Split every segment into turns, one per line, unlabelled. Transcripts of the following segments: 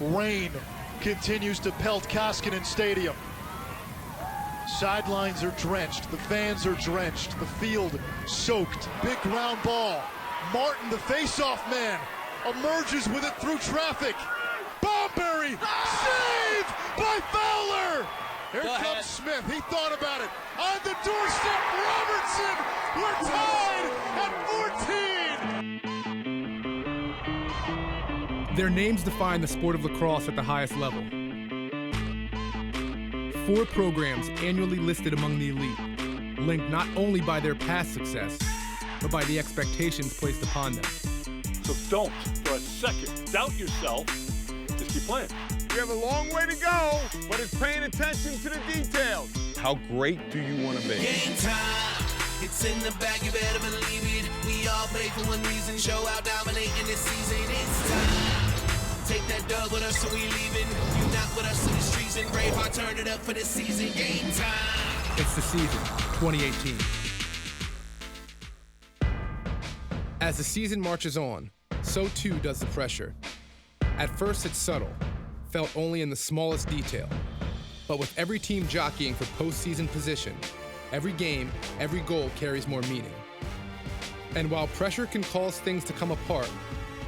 Rain continues to pelt Koskinen Stadium. Sidelines are drenched, the fans are drenched, the field soaked. Big ground ball. Martin, the face-off man, emerges with it through traffic. Bomberry, saved by Fowler. Here comes Smith, he thought about it. On the doorstep, Robertson, we're tied at 14.
Their names define the sport of lacrosse at the highest level. 4 programs annually listed among the elite, linked not only by their past success, but by the expectations placed upon them.
So don't, for a second, doubt yourself. Just keep playing.
We have a long way to go, but it's paying attention to the details. How great do you want to be?
Game time. It's in the bag, you better believe it. We all play for one reason. Show out dominating this season. It's time. Take that dub with us, so we leaving. You not with us in the streets, and Braveheart turned it up for this season. Game time.
It's the season, 2018. As the season marches on, so too does the pressure. At first it's subtle, felt only in the smallest detail. But with every team jockeying for postseason position, every game, every goal carries more meaning. And while pressure can cause things to come apart,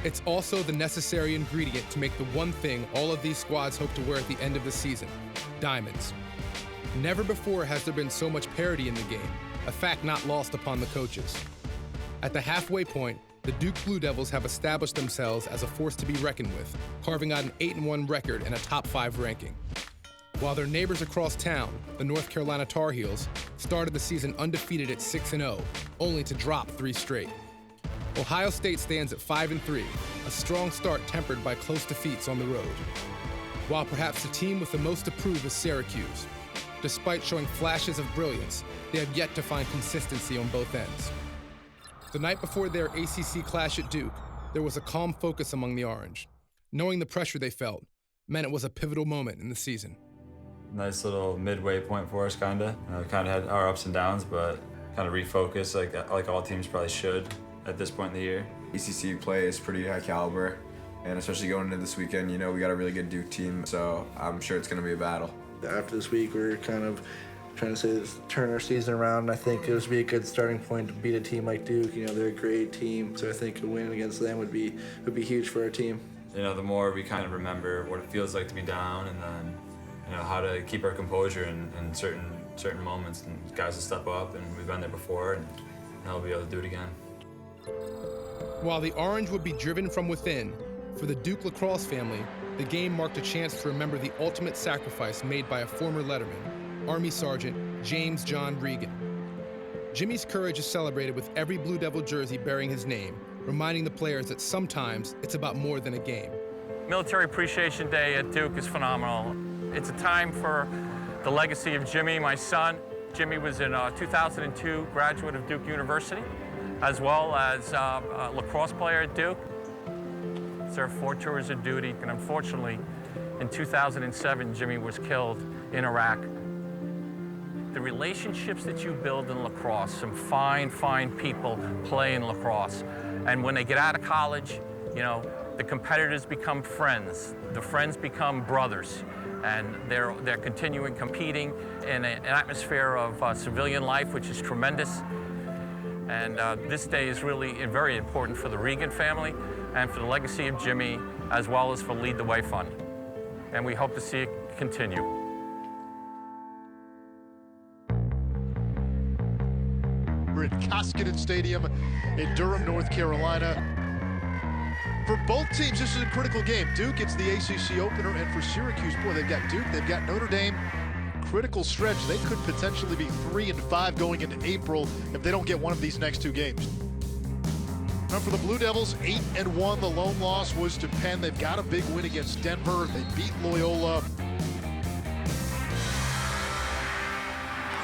it's also the necessary ingredient to make the one thing all of these squads hope to wear at the end of the season: diamonds. Never before has there been so much parity in the game, a fact not lost upon the coaches. At the halfway point, the Duke Blue Devils have established themselves as a force to be reckoned with, carving out an 8-1 record and a top 5 ranking. While their neighbors across town, the North Carolina Tar Heels, started the season undefeated at 6-0, only to drop 3 straight. Ohio State stands at 5-3, a strong start tempered by close defeats on the road. While perhaps the team with the most to prove is Syracuse. Despite showing flashes of brilliance, they have yet to find consistency on both ends. The night before their ACC clash at Duke, there was a calm focus among the Orange. Knowing the pressure they felt meant it was a pivotal moment in the season.
Nice little midway point for us, kinda. Kinda had our ups and downs, but kind of refocus like all teams probably should at this point in the year.
ACC play is pretty high caliber, and especially going into this weekend, you know, we got a really good Duke team, so I'm sure it's gonna be a battle.
After this week, we're kind of trying to turn our season around. I think it would be a good starting point to beat a team like Duke. You know, they're a great team, so I think a win against them would be huge for our team.
You know, the more we kind of remember what it feels like to be down, and then, you know, how to keep our composure in certain moments, and guys will step up, and we've been there before, and we'll be able to do it again.
While the Orange would be driven from within, for the Duke lacrosse family, the game marked a chance to remember the ultimate sacrifice made by a former letterman, Army Sergeant James John Regan. Jimmy's courage is celebrated with every Blue Devil jersey bearing his name, reminding the players that sometimes it's about more than a game.
Military Appreciation Day at Duke is phenomenal. It's a time for the legacy of Jimmy, my son. Jimmy was in 2002 graduate of Duke University, as well as a lacrosse player at Duke. Served 4 tours of duty, and unfortunately, in 2007, Jimmy was killed in Iraq. The relationships that you build in lacrosse, some fine people play in lacrosse. And when they get out of college, you know, the competitors become friends. The friends become brothers. And they're continuing competing in an atmosphere of civilian life, which is tremendous. And this day is really very important for the Regan family and for the legacy of Jimmy, as well as for Lead the Way Fund. And we hope to see it continue.
We're at Koskinen Stadium in Durham, North Carolina. For both teams, this is a critical game. Duke, it's the ACC opener, and for Syracuse, boy, they've got Duke, they've got Notre Dame. Critical stretch. They could potentially be 3-5 going into April if they don't get one of these next 2 games. Now for the Blue Devils, 8-1. The lone loss was to Penn. They've got a big win against Denver. They beat Loyola.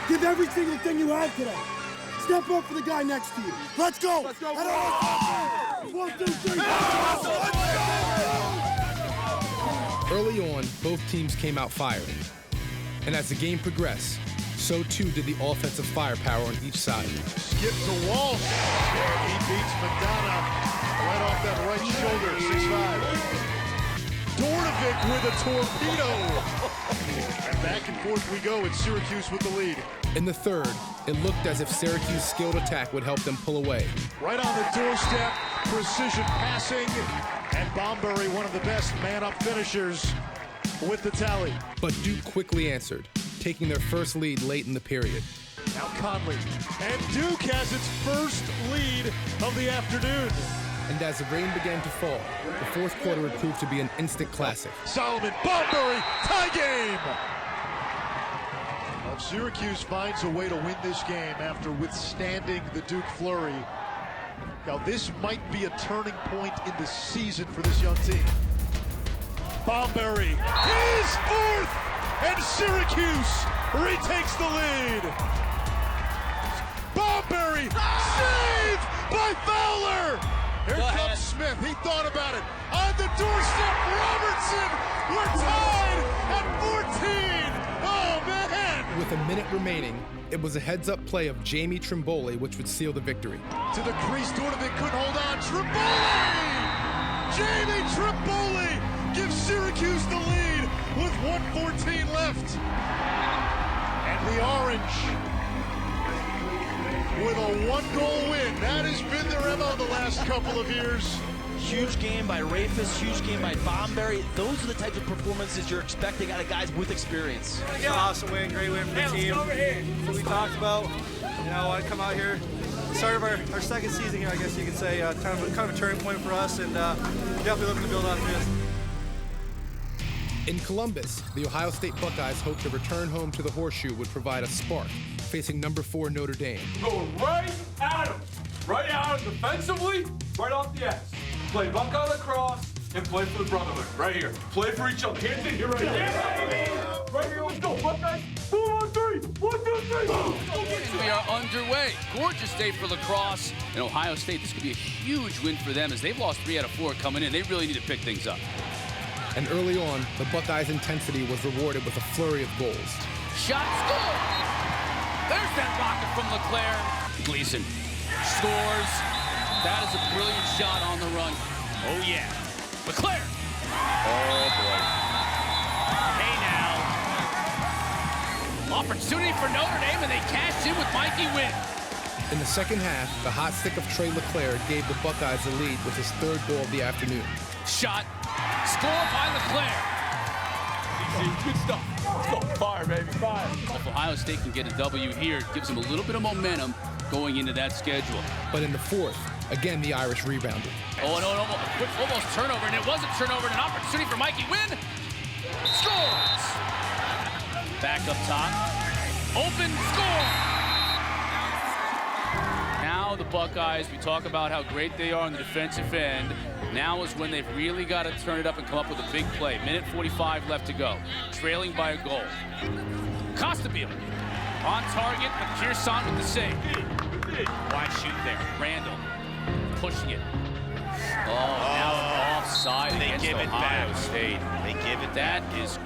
Give every single thing you have today. Step up for the guy next to you. Let's go. Let's go. 1, 2, 3.
Early on, both teams came out firing. And as the game progressed, so too did the offensive firepower on each side.
Skip to Walsh. He beats McDonough right off that right shoulder, 6'5". Dordevic with a torpedo. And back and forth we go, it's Syracuse with the lead.
In the third, it looked as if Syracuse's skilled attack would help them pull away.
Right on the doorstep, precision passing, and Bomberry, one of the best man-up finishers, with the tally.
But Duke quickly answered, taking their first lead late in the period.
Now Conley, and Duke has its first lead of the afternoon.
And as the rain began to fall, the fourth quarter would prove to be an instant classic.
Solomon, Bomberry, tie game! Well, Syracuse finds a way to win this game after withstanding the Duke flurry. Now this might be a turning point in the season for this young team. Bomberry, his fourth, and Syracuse retakes the lead. Bomberry, saved by Fowler. Here comes Smith, he thought about it. On the doorstep, Robertson, we're tied at 14. Oh man.
With a minute remaining, it was a heads-up play of Jamie Trimboli which would seal the victory.
To the crease, Dordevic couldn't hold on. Trimboli! Jamie Trimboli gives Syracuse the lead with 1:14 left. And the Orange with a one-goal win. That has been their MO the last couple of years.
Huge game by Rafus, huge game by Bomberry. Those are the types of performances you're expecting out of guys with experience.
It's an awesome win, great win for the team. What we talked about, you know, I want to come out here. Start of our second season here, I guess you could say, kind of a turning point for us, and definitely looking to build on this.
In Columbus, the Ohio State Buckeyes hoped a return home to the Horseshoe would provide a spark, facing number 4 Notre Dame.
Going right at him. Right at him defensively, right off the X. Play Buckeye lacrosse and play for the brotherhood. Right here. Play for each other. Hands in here right here. Right here, let's go. Buckeyes. 4 on 3. 1, 2, 3.
We are underway. Gorgeous day for lacrosse. And Ohio State, this could be a huge win for them as they've lost 3 out of 4 coming in. They really need to pick things up.
And early on, the Buckeyes' intensity was rewarded with a flurry of goals.
Shot score! There's that rocket from LeClaire. Gleason scores. That is a brilliant shot on the run. Oh, yeah. LeClaire. Oh, boy. Hey, now. Opportunity for Notre Dame, and they cashed in with Mikey Wynn.
In the second half, the hot stick of Trey LeClaire gave the Buckeyes the lead with his 3rd goal of the afternoon.
Shot. Score by LeClaire.
Good stuff. Let's go. Fire, baby. Fire.
If Ohio State can get a W here, it gives them a little bit of momentum going into that schedule.
But in the fourth, again, the Irish rebounded.
Oh, no, a quick almost turnover, and it was a turnover and an opportunity for Mikey Wynn. Scores! Back up top. Open score! Now the Buckeyes, we talk about how great they are on the defensive end. Now is when they've really got to turn it up and come up with a big play. Minute 45 left to go. Trailing by a goal. Costabile on target, but Pearson with the save. Wide shoot there. Randall pushing it. Oh, now offside against Ohio State.
They give it
That is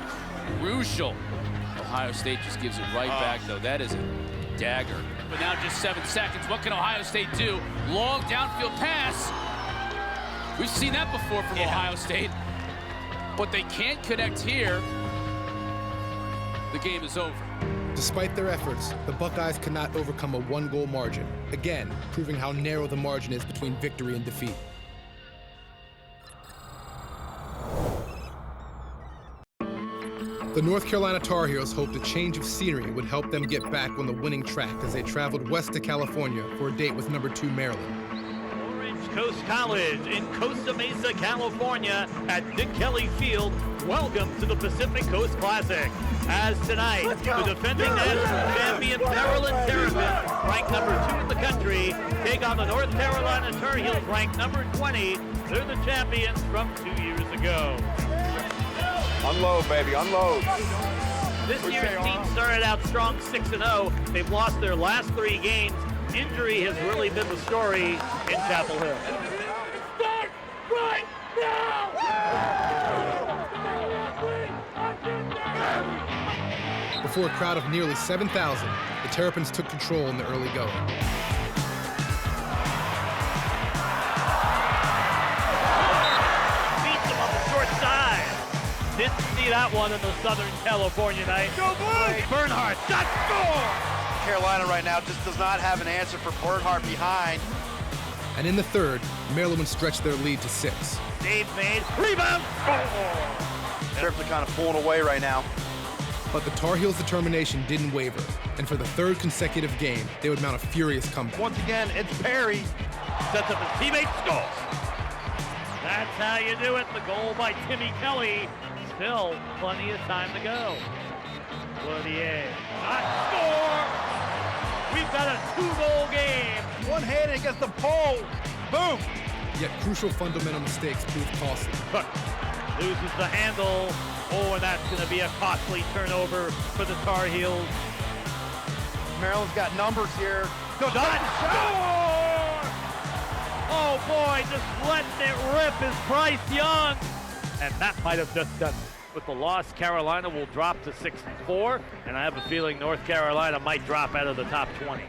crucial. Ohio State just gives it right back, though. That is a dagger. But now just 7 seconds. What can Ohio State do? Long downfield pass. We've seen that before from Ohio State. But they can't connect here. The game is over.
Despite their efforts, the Buckeyes could not overcome a 1-goal margin, again, proving how narrow the margin is between victory and defeat. The North Carolina Tar Heels hoped a change of scenery would help them get back on the winning track as they traveled west to California for a date with number 2 Maryland.
Orange Coast College in Costa Mesa, California at Dick Kelly Field. Welcome to the Pacific Coast Classic. As tonight, the defending national champion Maryland Terrapins, ranked number 2 in the country, take on the North Carolina Tar Heels, ranked number 20. They're the champions from 2 years ago.
Unload, baby, unload.
This year's team started out strong 6-0. They've lost their last 3 games. Injury has really been the story in Chapel Hill.
Start right now!
Before a crowd of nearly 7,000, the Terrapins took control in the early going.
Beats them on the short side. Didn't see that one in the Southern California night. Go Blue! Bernhardt, got score!
Carolina right now just does not have an answer for Bernhardt behind.
And in the third, Maryland would stretch their lead to 6.
Dave made, rebound, score!
Terps are kind of pulling away right now.
But the Tar Heels' determination didn't waver, and for the third consecutive game, they would mount a furious comeback.
Once again, it's Perry. Sets up his teammate, scores. That's how you do it. The goal by Timmy Kelly. Still plenty of time to go. Cloutier, not score. We've got a 2-goal game.
One-handed against the pole. Boom.
Yet crucial fundamental mistakes proved costly.
Cook loses the handle. Oh, and that's going to be a costly turnover for the Tar Heels.
Maryland's got numbers here.
Score! Oh boy, just letting it rip is Bryce Young. And that might have just done it. With the loss, Carolina will drop to 6-4, and I have a feeling North Carolina might drop out of the top 20.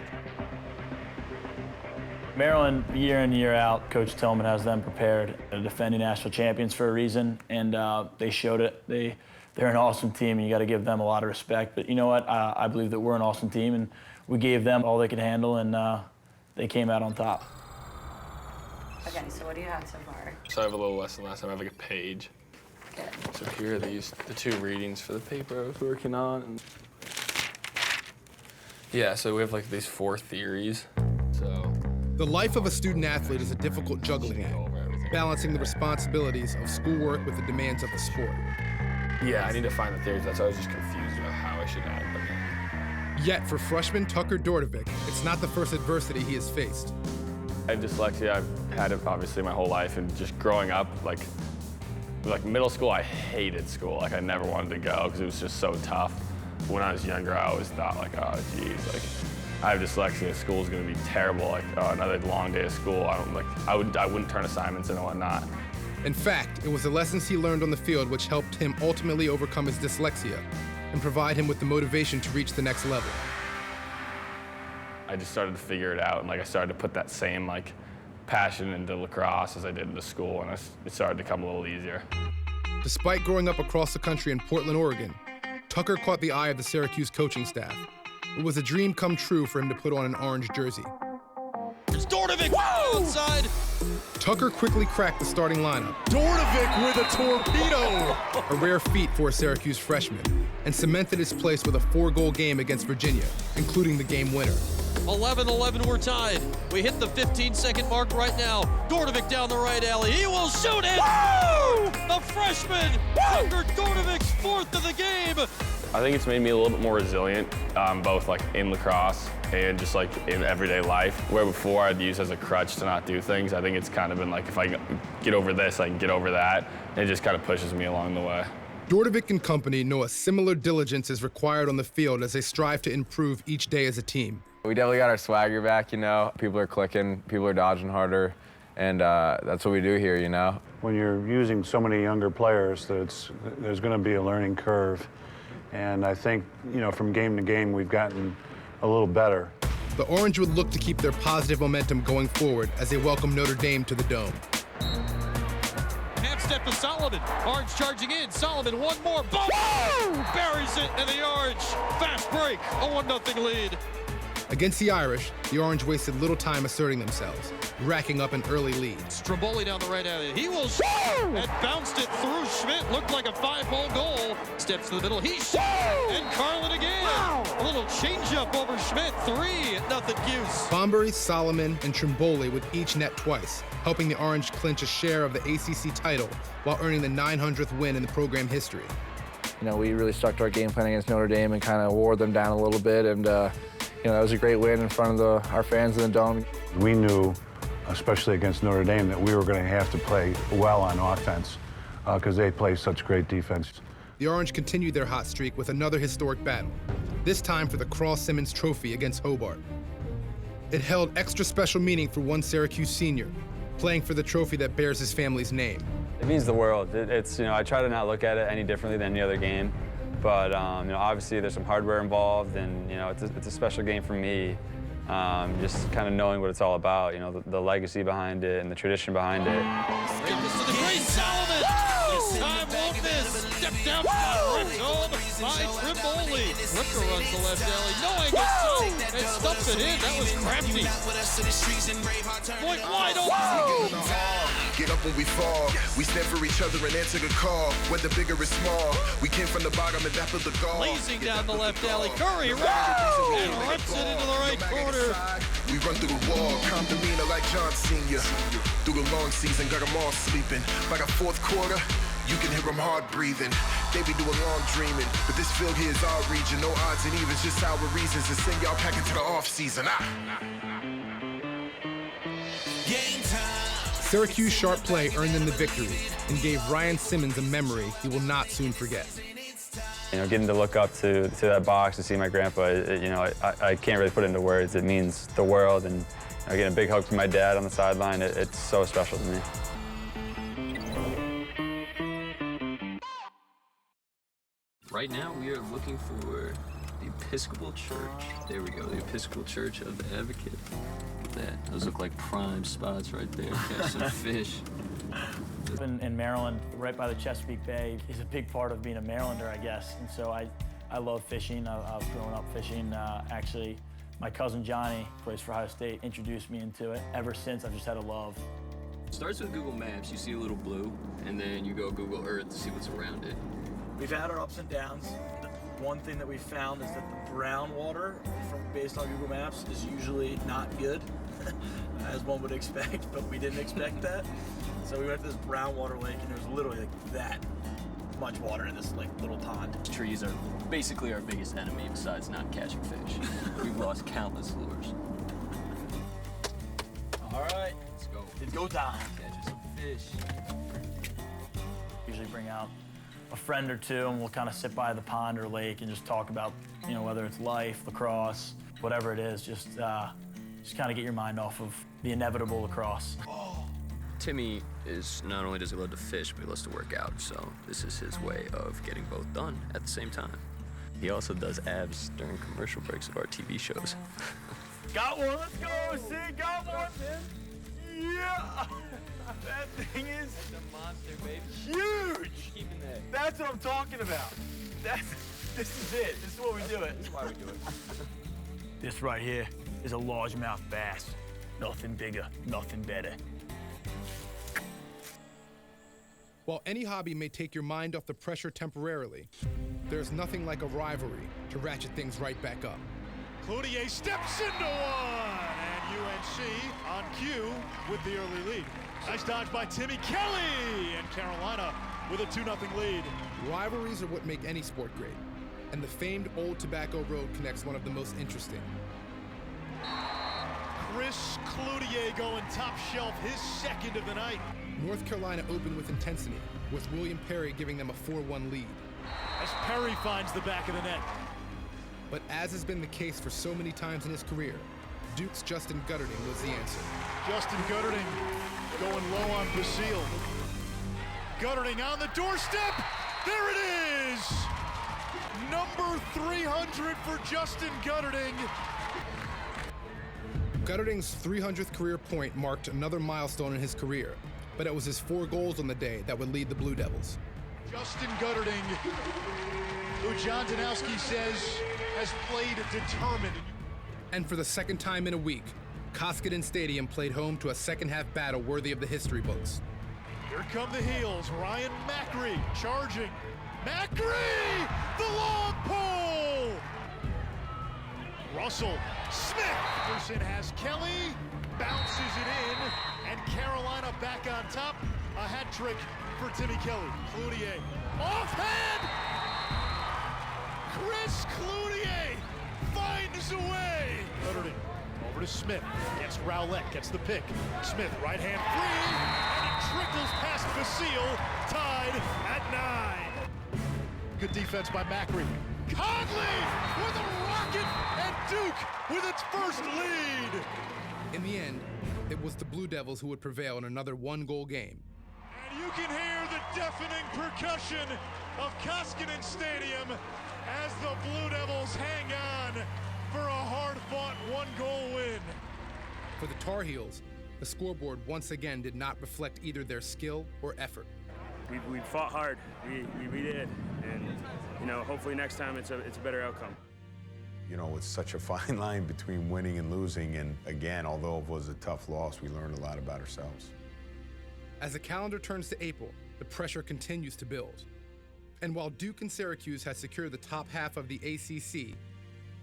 Maryland, year in, year out, Coach Tillman has them prepared. They're defending national champions for a reason, and they showed it. They're an awesome team, and you got to give them a lot of respect. But you know what? I believe that we're an awesome team, and we gave them all they could handle, and they came out on top.
Okay, so what do you have so far?
So I have a little less than last time. I have like a page.
Good.
So here are the 2 readings for the paper I was working on. And yeah, so we have like these 4 theories. So
the life of a student athlete is a difficult juggling act, balancing the responsibilities of schoolwork with the demands of the sport.
Yeah, I need to find the theories. That's why I was just confused about how I should add them.
Yet for freshman Tucker Dordevic, it's not the first adversity he has faced.
I have dyslexia. I've had it obviously my whole life, and just growing up, like middle school, I hated school. Like I never wanted to go because it was just so tough. When I was younger, I always thought like, oh geez, like I have dyslexia. School's gonna be terrible. Like another long day of school. I wouldn't turn assignments in and whatnot.
In fact, it was the lessons he learned on the field which helped him ultimately overcome his dyslexia and provide him with the motivation to reach the next level.
I just started to figure it out, and like I started to put that same like passion into lacrosse as I did into school, and it started to come a little easier.
Despite growing up across the country in Portland, Oregon, Tucker caught the eye of the Syracuse coaching staff. It was a dream come true for him to put on an orange jersey.
It's Dordevic outside.
Tucker quickly cracked the starting lineup.
Dordevic with a torpedo!
A rare feat for a Syracuse freshman, and cemented his place with a 4-goal game against Virginia, including the game winner.
11-11, we're tied. We hit the 15-second mark right now. Dordevic down the right alley. He will shoot it! Woo! The freshman, Tucker Dordevic's 4th of the game.
I think it's made me a little bit more resilient, both like in lacrosse and just like in everyday life. Where before I'd use as a crutch to not do things, I think it's kind of been like if I get over this, I can get over that. And it just kind of pushes me along the way.
Dordevic and company know a similar diligence is required on the field as they strive to improve each day as a team.
We definitely got our swagger back, you know. People are clicking, people are dodging harder, and that's what we do here, you know.
When you're using so many younger players, there's going to be a learning curve. And I think, you know, from game to game, we've gotten a little better.
The Orange would look to keep their positive momentum going forward as they welcome Notre Dame to the Dome.
Half step to Solomon. Orange charging in. Solomon, one more. Boom! Woo! Buries it in the Orange. Fast break. A 1-0 lead.
Against the Irish, the Orange wasted little time asserting themselves, racking up an early lead.
Stromboli down the right alley. He will shoot and bounced it through Schmidt. Looked like a 5-hole goal. Steps to the middle. He shot and Carlin again. A little changeup over Schmidt. 3-0 Cuse.
Bombury, Solomon, and Stromboli would each net twice, helping the Orange clinch a share of the ACC title while earning the 900th win in the program history.
You know, we really stuck to our game plan against Notre Dame and kind of wore them down a little bit, and you know, that was a great win in front of our fans in the Dome.
We knew, especially against Notre Dame, that we were going to have to play well on offense because they play such great defense.
The Orange continued their hot streak with another historic battle, this time for the Cross-Simmons Trophy against Hobart. It held extra special meaning for one Syracuse senior, playing for the trophy that bears his family's name.
It means the world. It's, you know, I try to not look at it any differently than any other game. But you know, obviously there's some hardware involved, and you know, it's a special game for me. Just kind of knowing what it's all about, you know, the legacy behind it and the tradition behind it.
Give this to the great Solomon. This time won't miss. Step down, ripped home by Tripoli. Ripper runs the left alley, no angle, so and stuffs it in. That was crafty. Point wide open.
Get up when we fall. We stand for each other and answer the call. Whether big or small, we came from the bottom and that was the goal.
Blazing down the left alley, Curry and rips it into the right corner.
We run through the wall, calm demeanor like John Sr. Through the long season, got them all sleeping. By the fourth quarter, you can hear them hard breathing. They be doing long dreaming, but this field here is our region. No odds and evens, just our reasons to send y'all back into the off season. Game time.
Syracuse sharp play earned them the victory and gave Ryan Simmons a memory he will not soon forget.
You know, getting to look up to that box to see my grandpa, I can't really put it into words. It means the world, and getting a big hug from my dad on the sideline, it's so special to me.
Right now, we are looking for the Episcopal Church. There we go, the Episcopal Church of the Advocate. Look at that. Those look like prime spots right there. Catch some fish.
In Maryland, right by the Chesapeake Bay, is a big part of being a Marylander, I guess. And so I love fishing. I've grown up fishing. Actually, my cousin Johnny, plays for Ohio State, introduced me into it. Ever since, I've just had a love.
It starts with Google Maps. You see a little blue, and then you go Google Earth to see what's around it.
We've had our ups and downs. One thing that we found is that the brown water, based on Google Maps, is usually not good, as one would expect, but we didn't expect that. So we went to this brown water lake, and there was literally like that much water in this little pond.
Trees are basically our biggest enemy besides not catching fish. We've lost countless lures.
All right, let's go. It's go time.
Catch some fish.
Usually bring out a friend or two, and we'll kind of sit by the pond or lake and just talk about, whether it's life, lacrosse, whatever it is, just kind of get your mind off of the inevitable lacrosse.
Timmy not only does he love to fish, but he loves to work out, so this is his way of getting both done at the same time. He also does abs during commercial breaks of our TV shows.
Got one, let's go, see, got one, man. Yeah! That thing is
a monster, baby.
Huge!
Keeping that.
That's what I'm talking about. This is it. This is what we do it.
This is why we do it.
This right here is a largemouth bass. Nothing bigger, nothing better.
While any hobby may take your mind off the pressure temporarily, there's nothing like a rivalry to ratchet things right back up.
Cloutier steps into one, and UNC on cue with the early lead. Nice dodge by Timmy Kelly, and Carolina with a 2-0 lead.
Rivalries are what make any sport great, and the famed Old Tobacco Road connects one of the most interesting.
Chris Cloutier going top shelf, his second of the night.
North Carolina opened with intensity, with William Perry giving them a 4-1 lead.
As Perry finds the back of the net.
But as has been the case for so many times in his career, Duke's Justin Gutterding was the answer.
Justin Gutterding going low on Basile. Gutterding on the doorstep. There it is. Number 300 for Justin Gutterding.
Gutterding's 300th career point marked another milestone in his career, but it was his 4 goals on the day that would lead the Blue Devils.
Justin Gutterding, who John Danowski says has played determined.
And for the second time in a week, Koskinen Stadium played home to a second-half battle worthy of the history books.
Here come the heels. Ryan Macri charging. Macri! The long pole! Russell Smith. Anderson has Kelly. Bounces it in. And Carolina back on top. A hat trick for Timmy Kelly. Cloutier. Offhand! Chris Cloutier finds a way. Gutterding over to Smith. Gets Rowlett. Gets the pick. Smith right hand free. And it trickles past Basile. Tied at 9. Good defense by Macri. Conley with a rocket. And Duke with its first lead.
In the end, it was the Blue Devils who would prevail in another 1-goal game.
And you can hear the deafening percussion of Koskinen Stadium as the Blue Devils hang on for a hard-fought 1-goal win.
For the Tar Heels, the scoreboard once again did not reflect either their skill or effort.
We fought hard, we did,
you know, hopefully next time it's a better outcome.
You know, it's such a fine line between winning and losing, and again, although it was a tough loss, we learned a lot about ourselves.
As the calendar turns to April, the pressure continues to build. And while Duke and Syracuse had secured the top half of the ACC,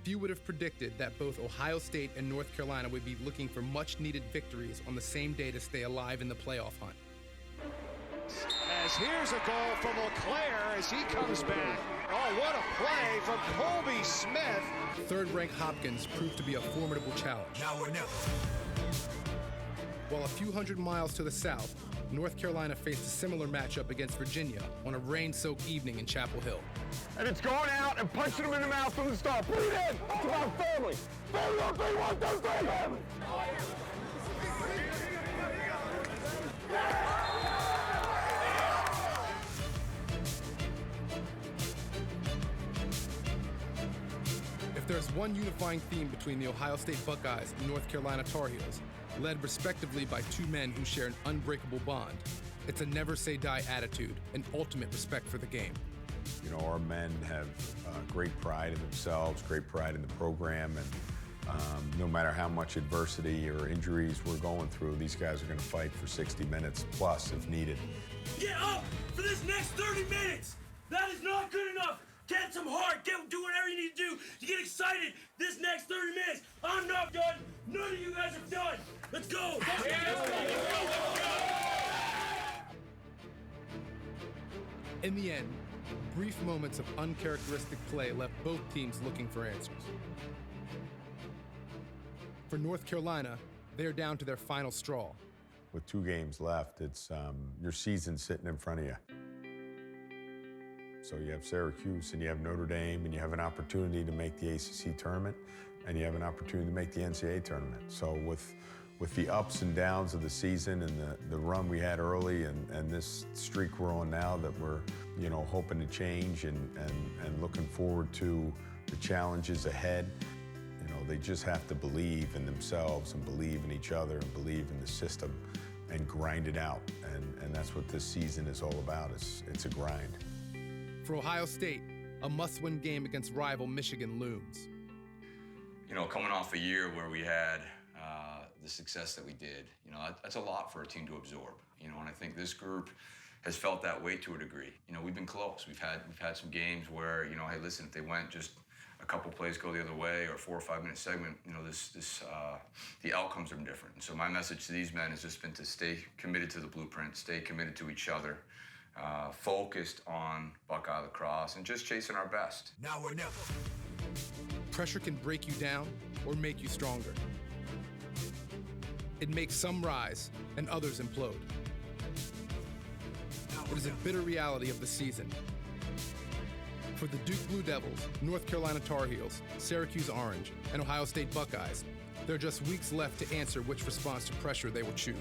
few would have predicted that both Ohio State and North Carolina would be looking for much-needed victories on the same day to stay alive in the playoff hunt.
As here's a goal from LeClaire as he comes back. Oh, what a play from Colby Smith.
Third-ranked Hopkins proved to be a formidable challenge.
Now or never.
While a few hundred miles to the south, North Carolina faced a similar matchup against Virginia on a rain-soaked evening in Chapel Hill.
And it's going out and punching him in the mouth from the start. Put it in. It's about family. Family on 3, 1, 2, 3, family.
If there's one unifying theme between the Ohio State Buckeyes and North Carolina Tar Heels, led respectively by two men who share an unbreakable bond, it's a never-say-die attitude and ultimate respect for the game.
You know, our men have great pride in themselves, great pride in the program, and no matter how much adversity or injuries we're going through, these guys are going to fight for 60 minutes plus if needed.
Get up for this next 30 minutes! That is not good enough! Get some heart, do whatever you need to do to get excited this next 30 minutes. I'm not done, none of you guys are done. Let's go!
In the end, brief moments of uncharacteristic play left both teams looking for answers. For North Carolina, they're down to their final straw.
With 2 games left, it's your season sitting in front of you. So you have Syracuse and you have Notre Dame and you have an opportunity to make the ACC tournament and you have an opportunity to make the NCAA tournament. So with the ups and downs of the season and the run we had early and this streak we're on now that we're, you know, hoping to change and looking forward to the challenges ahead, you know, they just have to believe in themselves and believe in each other and believe in the system and grind it out. And that's what this season is all about. It's a grind.
For Ohio State, a must-win game against rival Michigan looms.
You know, coming off a year where we had the success that we did, you know, that's a lot for a team to absorb. You know, and I think this group has felt that way to a degree. You know, we've been close. We've had some games where, you know, hey, listen, if they went just a couple plays go the other way or 4 or 5 minute segment, you know, the outcomes are different. And so my message to these men has just been to stay committed to the blueprint, stay committed to each other, focused on Buckeye lacrosse and just chasing our best.
Now or never.
Pressure can break you down or make you stronger. It makes some rise and others implode. It is a bitter reality of the season. For the Duke Blue Devils, North Carolina Tar Heels, Syracuse Orange, and Ohio State Buckeyes, there are just weeks left to answer which response to pressure they will choose.